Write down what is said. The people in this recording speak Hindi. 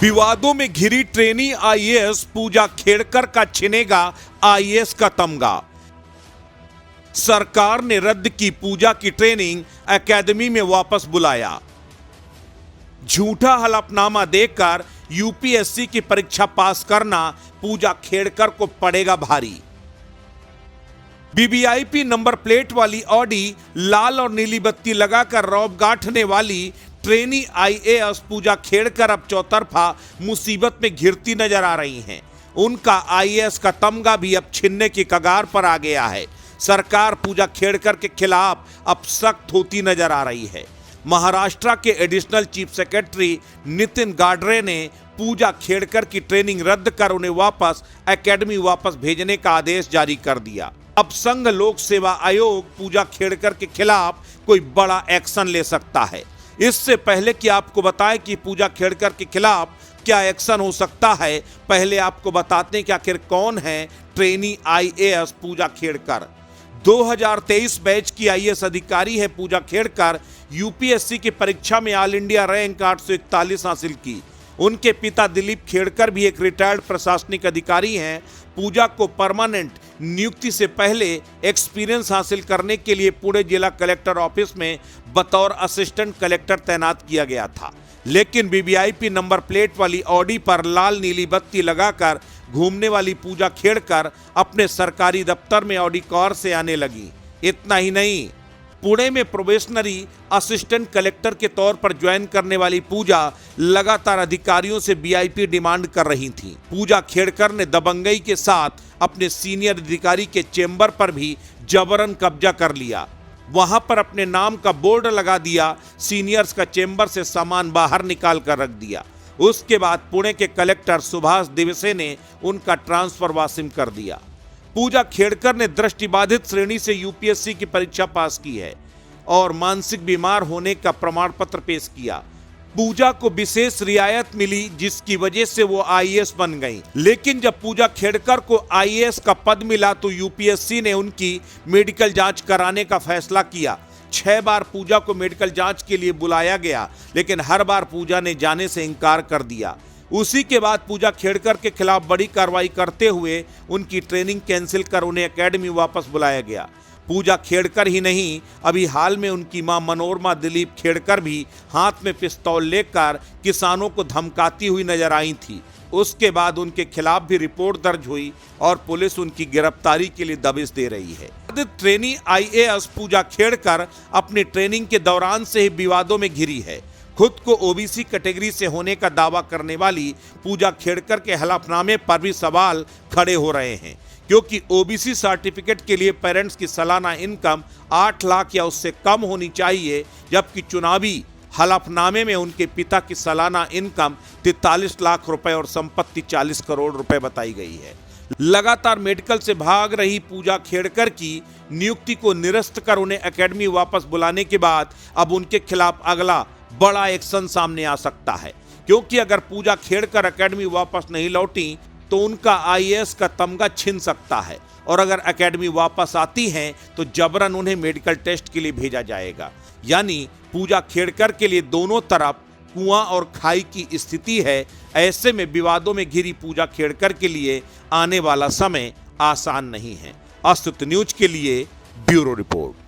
विवादों में घिरी ट्रेनी आईएएस पूजा खेड़कर का छिनेगा आईएएस का तमगा। सरकार ने रद्द की पूजा की ट्रेनिंग, एकेडमी में वापस बुलाया। झूठा हलफनामा देकर यूपीएससी की परीक्षा पास करना पूजा खेड़कर को पड़ेगा भारी। वीवीआईपी नंबर प्लेट वाली ऑडी लाल और नीली बत्ती लगाकर रौब गांठने वाली ट्रेनी आईएएस पूजा खेड़कर अब चौतरफा मुसीबत में घिरती नजर आ रही हैं। उनका आईएएस का तमगा भी अब छीनने की कगार पर आ गया है। सरकार पूजा खेड़कर के खिलाफ अब सख्त होती नजर आ रही है। महाराष्ट्र के एडिशनल चीफ सेक्रेटरी नितिन गाडरे ने पूजा खेड़कर की ट्रेनिंग रद्द कर उन्हें वापस एकेडमी वापस भेजने का आदेश जारी कर दिया। अब संघ लोक सेवा आयोग पूजा खेड़कर के खिलाफ कोई बड़ा एक्शन ले सकता है। इससे पहले कि आपको बताएं कि पूजा खेड़कर के खिलाफ क्या एक्शन हो सकता है, पहले आपको बताते हैं कि आखिर कौन है ट्रेनी आईएएस पूजा खेड़कर। 2023 बैच की आईएएस अधिकारी है पूजा खेड़कर। यूपीएससी की परीक्षा में ऑल इंडिया रैंक 841 हासिल की। उनके पिता दिलीप खेड़कर भी एक रिटायर्ड प्रशासनिक अधिकारी हैं। पूजा को परमानेंट नियुक्ति से पहले एक्सपीरियंस हासिल करने के लिए पुणे जिला कलेक्टर ऑफिस में बतौर असिस्टेंट कलेक्टर तैनात किया गया था, लेकिन वीवीआईपी नंबर प्लेट वाली ऑडी पर लाल नीली बत्ती लगाकर घूमने वाली पूजा खेड़कर अपने सरकारी दफ्तर में ऑडी कार से आने लगी। इतना ही नहीं, पुणे में प्रोबेशनरी असिस्टेंट कलेक्टर के तौर पर ज्वाइन करने वाली पूजा लगातार अधिकारियों से वीआईपी डिमांड कर रही थी। पूजा खेड़कर ने दबंगई के साथ अपने सीनियर अधिकारी के चेंबर पर भी जबरन कब्जा कर लिया। वहां पर अपने नाम का बोर्ड लगा दिया। सीनियर्स का चेंबर से सामान बाहर निकाल कर रख दिया। उसके बाद पुणे के कलेक्टर सुभाष दिवसे ने उनका ट्रांसफर वासिम कर दिया। पूजा खेड़कर ने दृष्टिबाधित श्रेणी से यूपीएससी की परीक्षा पास की है और मानसिक बीमार होने का प्रमाण पत्र पेश किया। पूजा को विशेष रियायत मिली जिसकी वजह से वो आईएएस बन गई। लेकिन जब पूजा खेड़कर को आईएएस का पद मिला तो यूपीएससी ने उनकी मेडिकल जांच कराने का फैसला किया। 6 बार पूजा को मेडिकल जांच के लिए बुलाया गया, लेकिन हर बार पूजा ने जाने से इनकार कर दिया। उसी के बाद पूजा खेड़कर के खिलाफ बड़ी कार्रवाई करते हुए उनकी ट्रेनिंग कैंसिल कर उन्हें एकेडमी वापस बुलाया गया। पूजा खेड़कर ही नहीं, अभी हाल में उनकी मां मनोरमा दिलीप खेड़कर भी हाथ में पिस्तौल लेकर किसानों को धमकाती हुई नजर आई थी। उसके बाद उनके खिलाफ भी रिपोर्ट दर्ज हुई और पुलिस उनकी गिरफ्तारी के लिए दबिश दे रही है। ट्रेनी आईएएस पूजा खेड़कर अपनी ट्रेनिंग के दौरान से ही विवादों में घिरी है। खुद को ओबीसी कैटेगरी से होने का दावा करने वाली पूजा खेड़कर के हलफनामे पर भी सवाल खड़े हो रहे हैं, क्योंकि ओबीसी सर्टिफिकेट के लिए पेरेंट्स की सालाना इनकम 8 लाख या उससे कम होनी चाहिए, जबकि चुनावी हलफनामे में उनके पिता की सालाना इनकम 43 लाख रुपए और संपत्ति 40 करोड़ रुपए बताई गई है। लगातार मेडिकल से भाग रही पूजा खेड़कर की नियुक्ति को निरस्त कर उन्हें एकेडमी वापस बुलाने के बाद अब उनके खिलाफ अगला बड़ा एक्शन सामने आ सकता है, क्योंकि अगर पूजा खेड़कर एकेडमी वापस नहीं लौटी तो उनका आईएएस का तमगा छिन सकता है, और अगर एकेडमी वापस आती हैं तो जबरन उन्हें मेडिकल टेस्ट के लिए भेजा जाएगा। यानी पूजा खेड़कर के लिए दोनों तरफ कुआं और खाई की स्थिति है। ऐसे में विवादों में घिरी पूजा खेड़कर के लिए आने वाला समय आसान नहीं है। अस्तित्व न्यूज के लिए ब्यूरो रिपोर्ट।